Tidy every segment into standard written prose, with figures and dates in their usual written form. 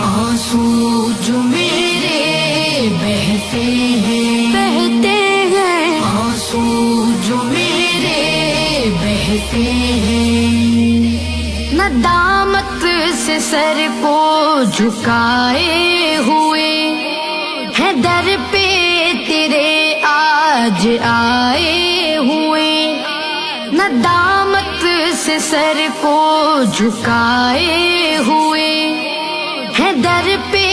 آنسو جو میرے بہتے ہیں آنسو جو میرے بہتے ہیں، ندامت سے سر کو جھکائے ہوئے ہیں در پہ تیرے آج آئے ہوئے، ندامت سے سر کو جھکائے ہوئے ہیں در پہ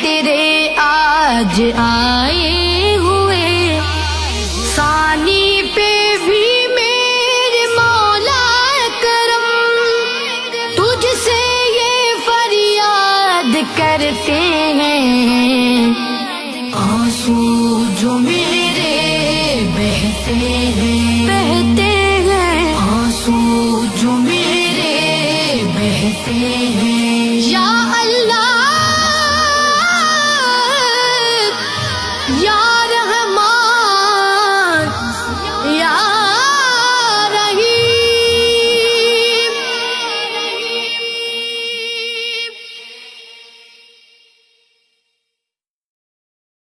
تیرے آج آئے ہوئے، ثانی پہ بھی میرے مولا کرم، تجھ سے یہ فریاد کرتے ہیں، آنسو جو میرے بہتے ہیں